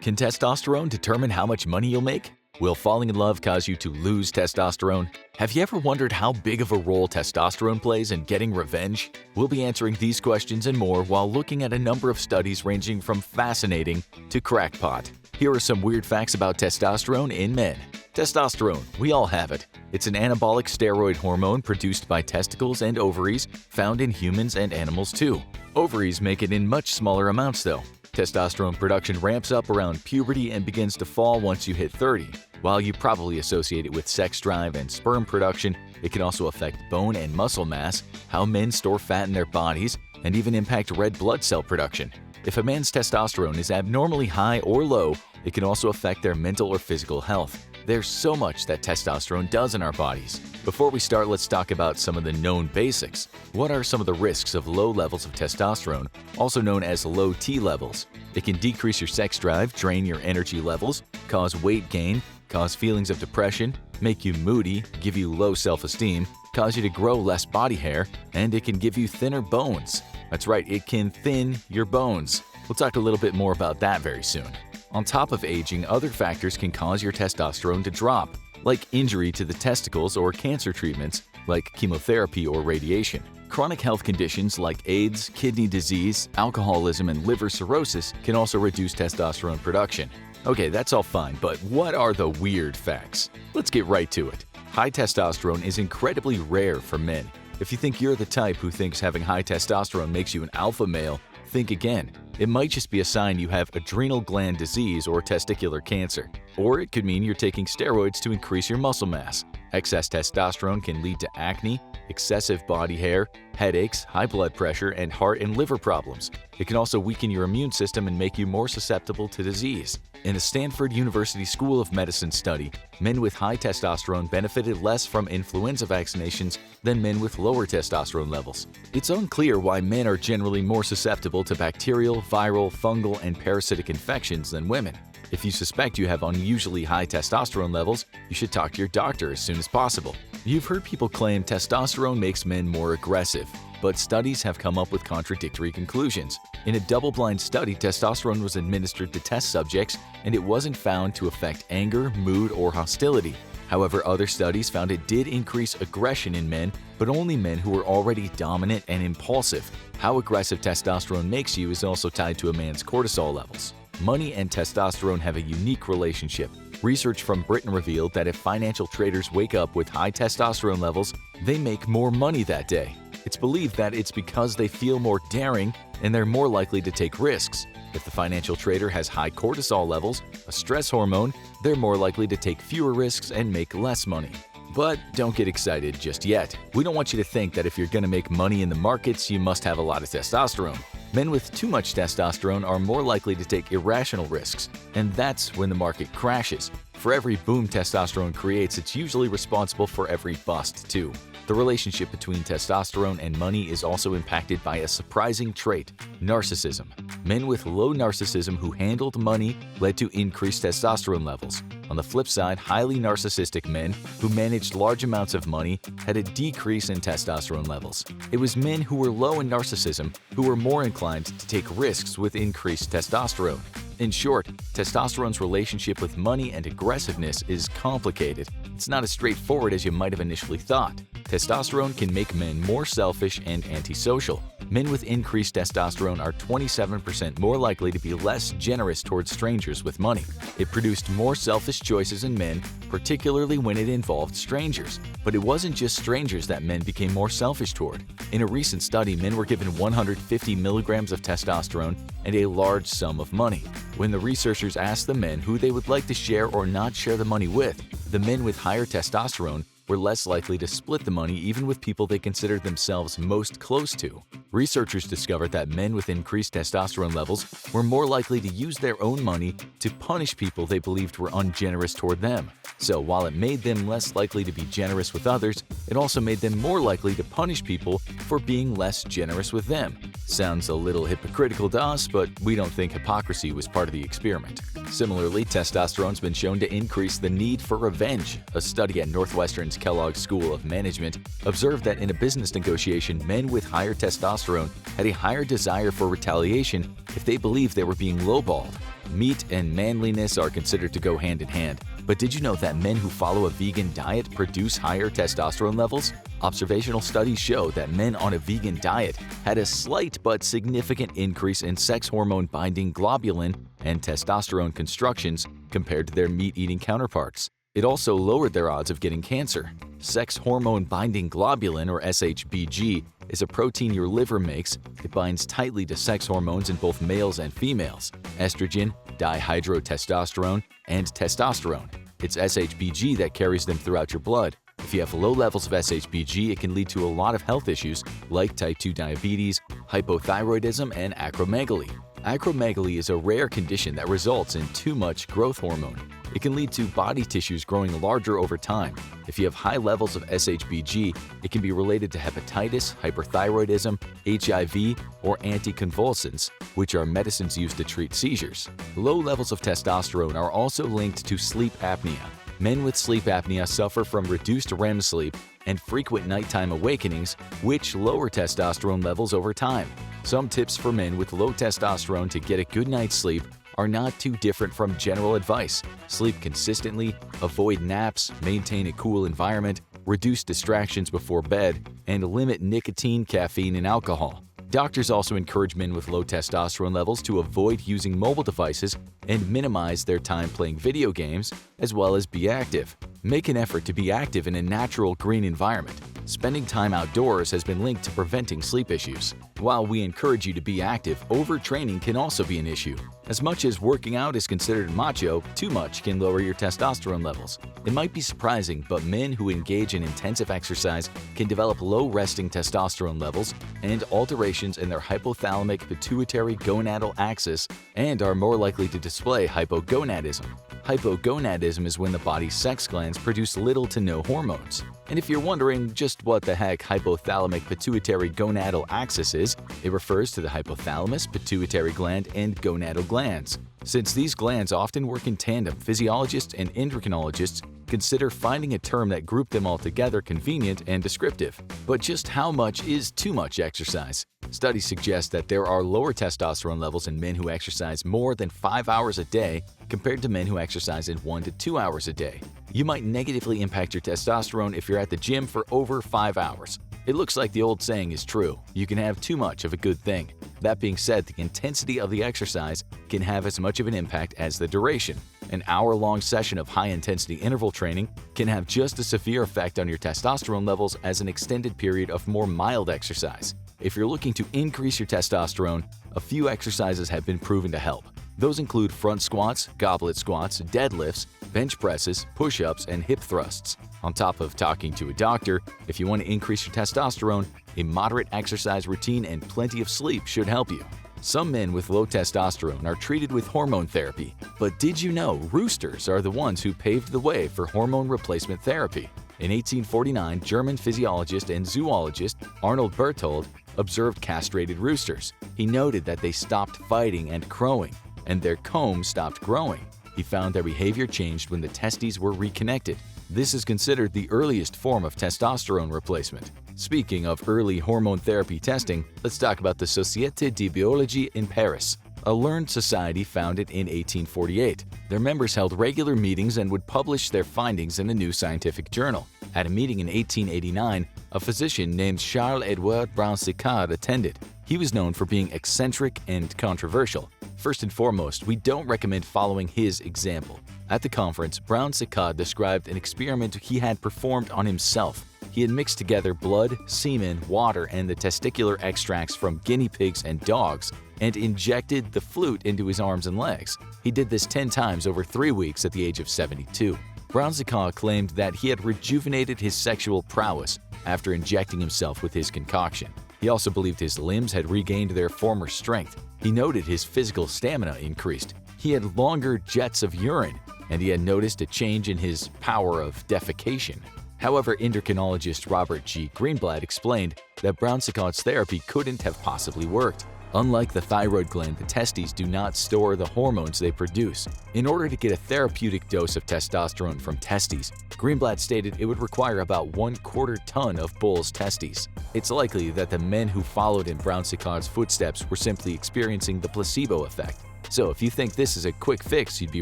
Can testosterone determine how much money you'll make? Will falling in love cause you to lose testosterone? Have you ever wondered how big of a role testosterone plays in getting revenge? We'll be answering these questions and more while looking at a number of studies ranging from fascinating to crackpot. Here are some weird facts about testosterone in men. Testosterone, we all have it. It's an anabolic steroid hormone produced by testicles and ovaries, found in humans and animals too. Ovaries make it in much smaller amounts though. Testosterone production ramps up around puberty and begins to fall once you hit 30. While you probably associate it with sex drive and sperm production, it can also affect bone and muscle mass, how men store fat in their bodies, and even impact red blood cell production. If a man's testosterone is abnormally high or low, it can also affect their mental or physical health. There's so much that testosterone does in our bodies. Before we start, let's talk about some of the known basics. What are some of the risks of low levels of testosterone, also known as low T levels? It can decrease your sex drive, drain your energy levels, cause weight gain, cause feelings of depression, make you moody, give you low self-esteem, cause you to grow less body hair, and it can give you thinner bones. That's right, it can thin your bones. We'll talk a little bit more about that very soon. On top of aging, other factors can cause your testosterone to drop, like injury to the testicles or cancer treatments like chemotherapy or radiation. Chronic health conditions like AIDS, kidney disease, alcoholism, and liver cirrhosis can also reduce testosterone production. Okay, that's all fine, but what are the weird facts? Let's get right to it. High testosterone is incredibly rare for men. If you think you're the type who thinks having high testosterone makes you an alpha male, think again. It might just be a sign you have adrenal gland disease or testicular cancer. Or it could mean you're taking steroids to increase your muscle mass. Excess testosterone can lead to acne, excessive body hair, headaches, high blood pressure, and heart and liver problems. It can also weaken your immune system and make you more susceptible to disease. In a Stanford University School of Medicine study, men with high testosterone benefited less from influenza vaccinations than men with lower testosterone levels. It's unclear why men are generally more susceptible to bacterial, viral, fungal, and parasitic infections than women. If you suspect you have unusually high testosterone levels, you should talk to your doctor as soon as possible. You've heard people claim testosterone makes men more aggressive, but studies have come up with contradictory conclusions. In a double-blind study, testosterone was administered to test subjects, and it wasn't found to affect anger, mood, or hostility. However, other studies found it did increase aggression in men, but only men who were already dominant and impulsive. How aggressive testosterone makes you is also tied to a man's cortisol levels. Money and testosterone have a unique relationship. Research from Britain revealed that if financial traders wake up with high testosterone levels, they make more money that day. It's believed that it's because they feel more daring and they're more likely to take risks. If the financial trader has high cortisol levels, a stress hormone, they're more likely to take fewer risks and make less money. But don't get excited just yet. We don't want you to think that if you're going to make money in the markets, you must have a lot of testosterone. Men with too much testosterone are more likely to take irrational risks, and that's when the market crashes. For every boom testosterone creates, it's usually responsible for every bust too. The relationship between testosterone and money is also impacted by a surprising trait: narcissism. Men with low narcissism who handled money led to increased testosterone levels. On the flip side, highly narcissistic men who managed large amounts of money had a decrease in testosterone levels. It was men who were low in narcissism who were more inclined to take risks with increased testosterone. In short, testosterone's relationship with money and aggressiveness is complicated. It's not as straightforward as you might have initially thought. Testosterone can make men more selfish and antisocial. Men with increased testosterone are 27% more likely to be less generous towards strangers with money. It produced more selfish choices in men, particularly when it involved strangers. But it wasn't just strangers that men became more selfish toward. In a recent study, men were given 150 milligrams of testosterone and a large sum of money. When the researchers asked the men who they would like to share or not share the money with, the men with higher testosterone were less likely to split the money even with people they considered themselves most close to. Researchers discovered that men with increased testosterone levels were more likely to use their own money to punish people they believed were ungenerous toward them. So while it made them less likely to be generous with others, it also made them more likely to punish people for being less generous with them. Sounds a little hypocritical to us, but we don't think hypocrisy was part of the experiment. Similarly, testosterone's been shown to increase the need for revenge. A study at Northwestern's Kellogg School of Management observed that in a business negotiation, men with higher testosterone had a higher desire for retaliation if they believed they were being lowballed. Meat and manliness are considered to go hand in hand, but did you know that men who follow a vegan diet produce higher testosterone levels? Observational studies show that men on a vegan diet had a slight but significant increase in sex hormone-binding globulin and testosterone constructions compared to their meat-eating counterparts. It also lowered their odds of getting cancer. Sex hormone-binding globulin, or SHBG, is a protein your liver makes. It binds tightly to sex hormones in both males and females: estrogen, dihydrotestosterone, and testosterone. It's SHBG that carries them throughout your blood. If you have low levels of SHBG, it can lead to a lot of health issues like type 2 diabetes, hypothyroidism, and acromegaly. Acromegaly is a rare condition that results in too much growth hormone. It can lead to body tissues growing larger over time. If you have high levels of SHBG, it can be related to hepatitis, hyperthyroidism, HIV, or anticonvulsants, which are medicines used to treat seizures. Low levels of testosterone are also linked to sleep apnea. Men with sleep apnea suffer from reduced REM sleep and frequent nighttime awakenings, which lower testosterone levels over time. Some tips for men with low testosterone to get a good night's sleep are not too different from general advice. Sleep consistently, avoid naps, maintain a cool environment, reduce distractions before bed, and limit nicotine, caffeine, and alcohol. Doctors also encourage men with low testosterone levels to avoid using mobile devices and minimize their time playing video games, as well as be active. Make an effort to be active in a natural green environment. Spending time outdoors has been linked to preventing sleep issues. While we encourage you to be active, overtraining can also be an issue. As much as working out is considered macho, too much can lower your testosterone levels. It might be surprising, but men who engage in intensive exercise can develop low resting testosterone levels and alterations in their hypothalamic pituitary gonadal axis and are more likely to display hypogonadism. Hypogonadism is when the body's sex glands produce little to no hormones. And if you're wondering just what the heck hypothalamic pituitary gonadal axis is, it refers to the hypothalamus, pituitary gland, and gonadal glands. Since these glands often work in tandem, physiologists and endocrinologists consider finding a term that grouped them all together convenient and descriptive. But just how much is too much exercise? Studies suggest that there are lower testosterone levels in men who exercise more than 5 hours a day compared to men who exercise in 1 to 2 hours a day. You might negatively impact your testosterone if you're at the gym for over 5 hours. It looks like the old saying is true: you can have too much of a good thing. That being said, the intensity of the exercise can have as much of an impact as the duration. An hour-long session of high-intensity interval training can have just as severe effect on your testosterone levels as an extended period of more mild exercise. If you're looking to increase your testosterone, a few exercises have been proven to help. Those include front squats, goblet squats, deadlifts, bench presses, push-ups, and hip thrusts. On top of talking to a doctor, if you want to increase your testosterone, a moderate exercise routine and plenty of sleep should help you. Some men with low testosterone are treated with hormone therapy, but did you know roosters are the ones who paved the way for hormone replacement therapy? In 1849, German physiologist and zoologist Arnold Berthold observed castrated roosters. He noted that they stopped fighting and crowing, and their comb stopped growing. He found their behavior changed when the testes were reconnected. This is considered the earliest form of testosterone replacement. Speaking of early hormone therapy testing, let's talk about the Société de Biologie in Paris, a learned society founded in 1848. Their members held regular meetings and would publish their findings in a new scientific journal. At a meeting in 1889, a physician named Charles-Édouard Brown-Séquard attended. He was known for being eccentric and controversial. First and foremost, we don't recommend following his example. At the conference, Brown-Séquard described an experiment he had performed on himself. He had mixed together blood, semen, water, and the testicular extracts from guinea pigs and dogs and injected the flute into his arms and legs. He did this 10 times over 3 weeks at the age of 72. Brown-Séquard claimed that he had rejuvenated his sexual prowess after injecting himself with his concoction. He also believed his limbs had regained their former strength. He noted his physical stamina increased. He had longer jets of urine, and he had noticed a change in his power of defecation. However, endocrinologist Robert G. Greenblatt explained that Brown-Séquard's therapy couldn't have possibly worked. Unlike the thyroid gland, the testes do not store the hormones they produce. In order to get a therapeutic dose of testosterone from testes, Greenblatt stated it would require about 1/4 ton of bull's testes. It's likely that the men who followed in Brown-Séquard's footsteps were simply experiencing the placebo effect. So if you think this is a quick fix, you'd be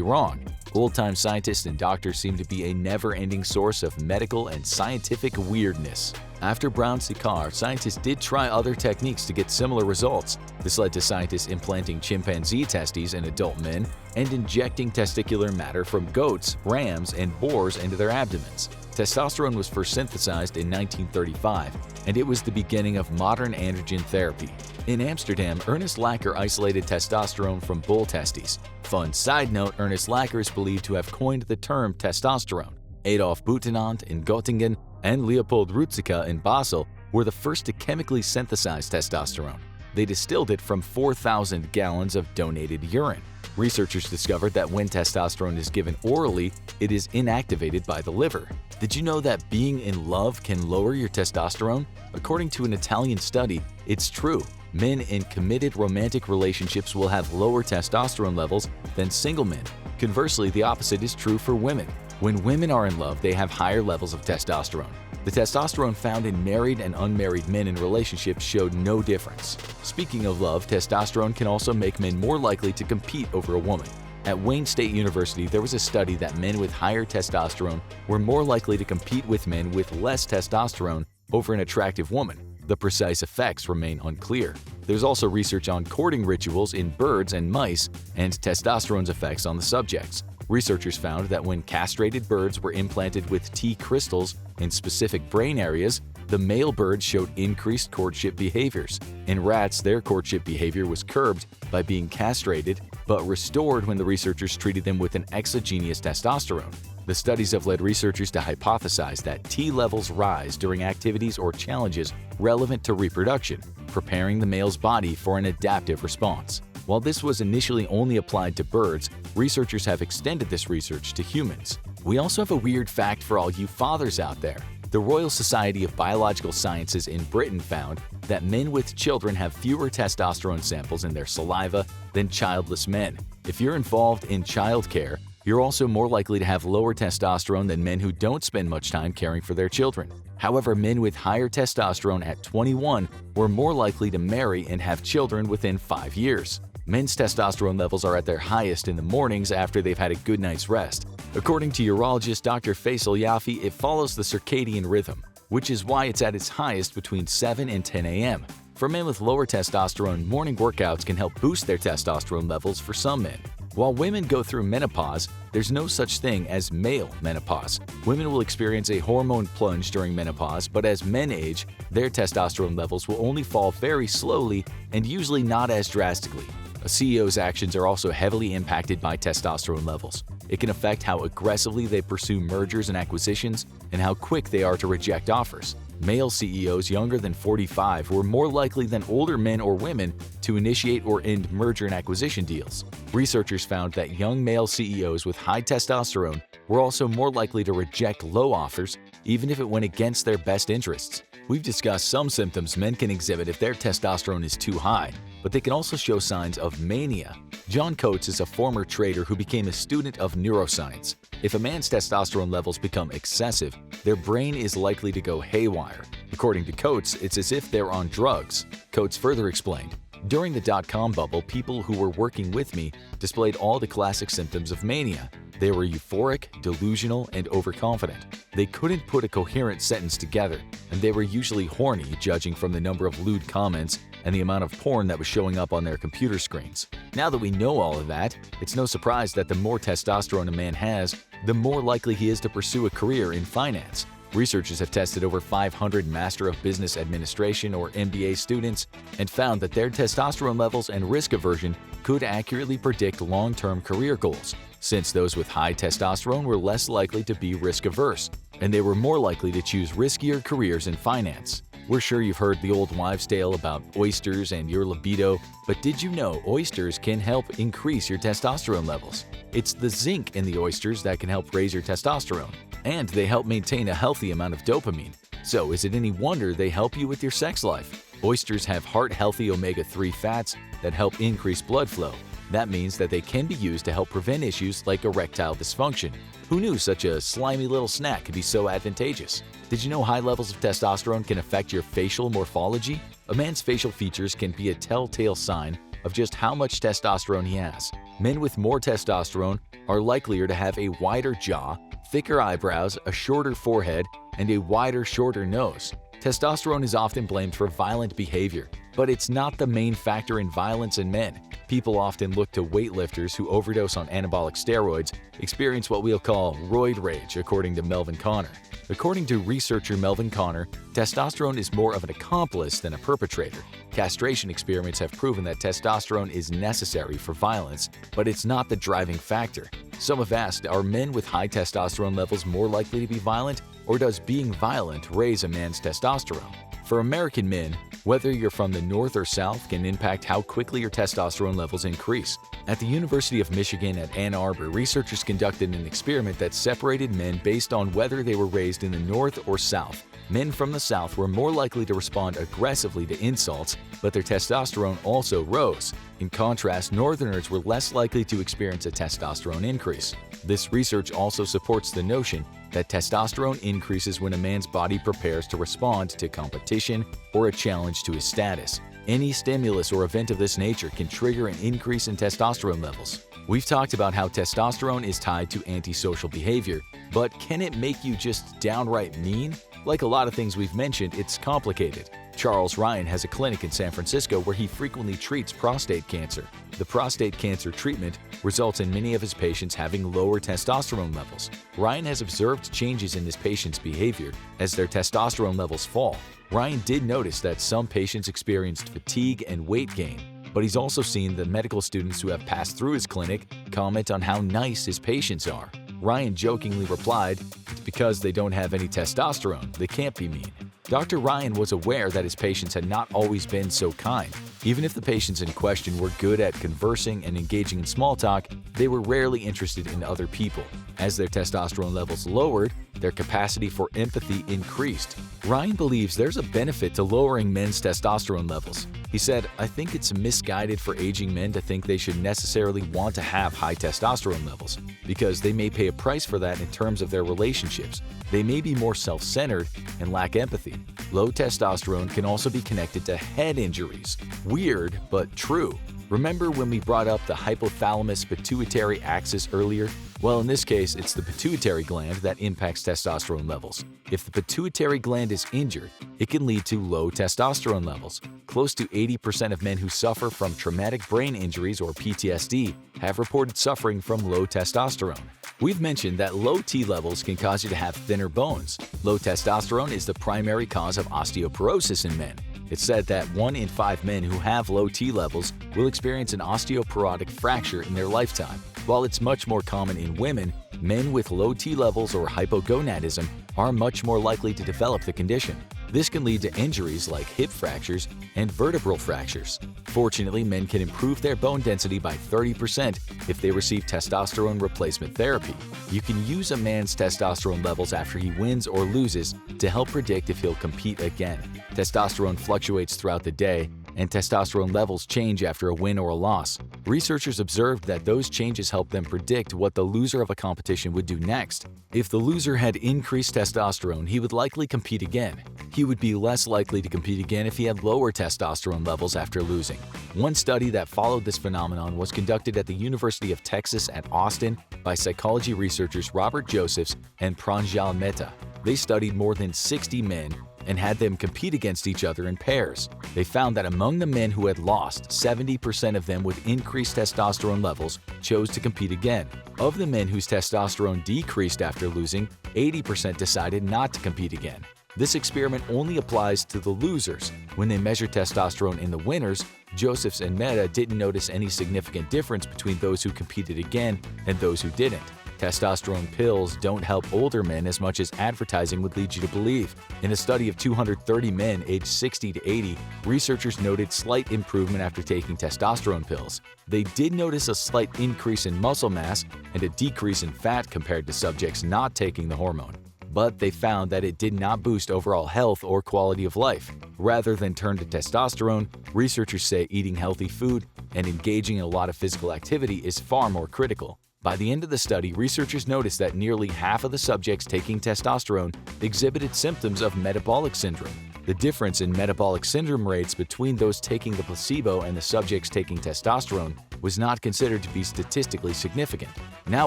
wrong. Old-time scientists and doctors seem to be a never-ending source of medical and scientific weirdness. After Brown-Séquard, scientists did try other techniques to get similar results. This led to scientists implanting chimpanzee testes in adult men and injecting testicular matter from goats, rams, and boars into their abdomens. Testosterone was first synthesized in 1935, and it was the beginning of modern androgen therapy. In Amsterdam, Ernest Lacker isolated testosterone from bull testes. Fun side note, Ernest Lacker is believed to have coined the term testosterone. Adolf Butenandt in Göttingen and Leopold Ruzicka in Basel were the first to chemically synthesize testosterone. They distilled it from 4,000 gallons of donated urine. Researchers discovered that when testosterone is given orally, it is inactivated by the liver. Did you know that being in love can lower your testosterone? According to an Italian study, it's true. Men in committed romantic relationships will have lower testosterone levels than single men. Conversely, the opposite is true for women. When women are in love, they have higher levels of testosterone. The testosterone found in married and unmarried men in relationships showed no difference. Speaking of love, testosterone can also make men more likely to compete over a woman. At Wayne State University, there was a study that men with higher testosterone were more likely to compete with men with less testosterone over an attractive woman. The precise effects remain unclear. There's also research on courting rituals in birds and mice and testosterone's effects on the subjects. Researchers found that when castrated birds were implanted with T crystals in specific brain areas, the male birds showed increased courtship behaviors. In rats, their courtship behavior was curbed by being castrated, but restored when the researchers treated them with an exogenous testosterone. The studies have led researchers to hypothesize that T levels rise during activities or challenges relevant to reproduction, preparing the male's body for an adaptive response. While this was initially only applied to birds, researchers have extended this research to humans. We also have a weird fact for all you fathers out there. The Royal Society of Biological Sciences in Britain found that men with children have fewer testosterone samples in their saliva than childless men. If you're involved in childcare, you're also more likely to have lower testosterone than men who don't spend much time caring for their children. However, men with higher testosterone at 21 were more likely to marry and have children within 5 years. Men's testosterone levels are at their highest in the mornings after they've had a good night's rest. According to urologist Dr. Faisal Yafi, it follows the circadian rhythm, which is why it's at its highest between 7 and 10 a.m. For men with lower testosterone, morning workouts can help boost their testosterone levels for some men. While women go through menopause, there's no such thing as male menopause. Women will experience a hormone plunge during menopause, but as men age, their testosterone levels will only fall very slowly and usually not as drastically. A CEO's actions are also heavily impacted by testosterone levels. It can affect how aggressively they pursue mergers and acquisitions and how quick they are to reject offers. Male CEOs younger than 45 were more likely than older men or women to initiate or end merger and acquisition deals. Researchers found that young male CEOs with high testosterone were also more likely to reject low offers, even if it went against their best interests. We've discussed some symptoms men can exhibit if their testosterone is too high, but they can also show signs of mania. John Coates is a former trader who became a student of neuroscience. If a man's testosterone levels become excessive, their brain is likely to go haywire. According to Coates, it's as if they're on drugs. Coates further explained, "During the dot-com bubble, people who were working with me displayed all the classic symptoms of mania. They were euphoric, delusional, and overconfident. They couldn't put a coherent sentence together, and they were usually horny, judging from the number of lewd comments and the amount of porn that was showing up on their computer screens." Now that we know all of that, it's no surprise that the more testosterone a man has, the more likely he is to pursue a career in finance. Researchers have tested over 500 Master of Business Administration or MBA students and found that their testosterone levels and risk aversion could accurately predict long-term career goals, since those with high testosterone were less likely to be risk-averse, and they were more likely to choose riskier careers in finance. We're sure you've heard the old wives' tale about oysters and your libido, but did you know oysters can help increase your testosterone levels? It's the zinc in the oysters that can help raise your testosterone, and they help maintain a healthy amount of dopamine. So is it any wonder they help you with your sex life? Oysters have heart-healthy omega-3 fats that help increase blood flow. That means that they can be used to help prevent issues like erectile dysfunction. Who knew such a slimy little snack could be so advantageous? Did you know high levels of testosterone can affect your facial morphology? A man's facial features can be a telltale sign of just how much testosterone he has. Men with more testosterone are likelier to have a wider jaw, thicker eyebrows, a shorter forehead, and a wider, shorter nose. Testosterone is often blamed for violent behavior, but it's not the main factor in violence in men. People often look to weightlifters who overdose on anabolic steroids experience what we'll call roid rage, according to Melvin Connor. According to researcher Melvin Connor, testosterone is more of an accomplice than a perpetrator. Castration experiments have proven that testosterone is necessary for violence, but it's not the driving factor. Some have asked, are men with high testosterone levels more likely to be violent, or does being violent raise a man's testosterone? For American men, whether you're from the North or South can impact how quickly your testosterone levels increase. At the University of Michigan at Ann Arbor, researchers conducted an experiment that separated men based on whether they were raised in the North or South. Men from the South were more likely to respond aggressively to insults, but their testosterone also rose. In contrast, Northerners were less likely to experience a testosterone increase. This research also supports the notion that testosterone increases when a man's body prepares to respond to competition or a challenge to his status. Any stimulus or event of this nature can trigger an increase in testosterone levels. We've talked about how testosterone is tied to antisocial behavior, but can it make you just downright mean? Like a lot of things we've mentioned, it's complicated. Charles Ryan has a clinic in San Francisco where he frequently treats prostate cancer. The prostate cancer treatment results in many of his patients having lower testosterone levels. Ryan has observed changes in his patients' behavior as their testosterone levels fall. Ryan did notice that some patients experienced fatigue and weight gain, but he's also seen the medical students who have passed through his clinic comment on how nice his patients are. Ryan jokingly replied, "It's because they don't have any testosterone, they can't be mean." Dr. Ryan was aware that his patients had not always been so kind. Even if the patients in question were good at conversing and engaging in small talk, they were rarely interested in other people. As their testosterone levels lowered, their capacity for empathy increased. Ryan believes there's a benefit to lowering men's testosterone levels. He said, "I think it's misguided for aging men to think they should necessarily want to have high testosterone levels, because they may pay a price for that in terms of their relationships. They may be more self-centered and lack empathy." Low testosterone can also be connected to head injuries. Weird, but true. Remember when we brought up the hypothalamus-pituitary axis earlier? Well, in this case, it's the pituitary gland that impacts testosterone levels. If the pituitary gland is injured, it can lead to low testosterone levels. Close to 80% of men who suffer from traumatic brain injuries or PTSD have reported suffering from low testosterone. We've mentioned that low T levels can cause you to have thinner bones. Low testosterone is the primary cause of osteoporosis in men. It's said that 1 in 5 men who have low T levels will experience an osteoporotic fracture in their lifetime. While it's much more common in women, men with low T levels or hypogonadism are much more likely to develop the condition. This can lead to injuries like hip fractures and vertebral fractures. Fortunately, men can improve their bone density by 30% if they receive testosterone replacement therapy. You can use a man's testosterone levels after he wins or loses to help predict if he'll compete again. Testosterone fluctuates throughout the day, and testosterone levels change after a win or a loss. Researchers observed that those changes help them predict what the loser of a competition would do next. If the loser had increased testosterone, he would likely compete again. He would be less likely to compete again if he had lower testosterone levels after losing. One study that followed this phenomenon was conducted at the University of Texas at Austin by psychology researchers Robert Josephs and Pranjal Mehta. They studied more than 60 men and had them compete against each other in pairs. They found that among the men who had lost, 70% of them with increased testosterone levels chose to compete again. Of the men whose testosterone decreased after losing, 80% decided not to compete again. This experiment only applies to the losers. When they measured testosterone in the winners, Josephs and Mehta didn't notice any significant difference between those who competed again and those who didn't. Testosterone pills don't help older men as much as advertising would lead you to believe. In a study of 230 men aged 60 to 80, researchers noted slight improvement after taking testosterone pills. They did notice a slight increase in muscle mass and a decrease in fat compared to subjects not taking the hormone. But they found that it did not boost overall health or quality of life. Rather than turn to testosterone, researchers say eating healthy food and engaging in a lot of physical activity is far more critical. By the end of the study, researchers noticed that nearly half of the subjects taking testosterone exhibited symptoms of metabolic syndrome. The difference in metabolic syndrome rates between those taking the placebo and the subjects taking testosterone was not considered to be statistically significant. Now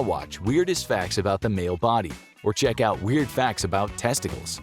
watch Weirdest Facts About the Male Body, or check out Weird Facts About Testicles.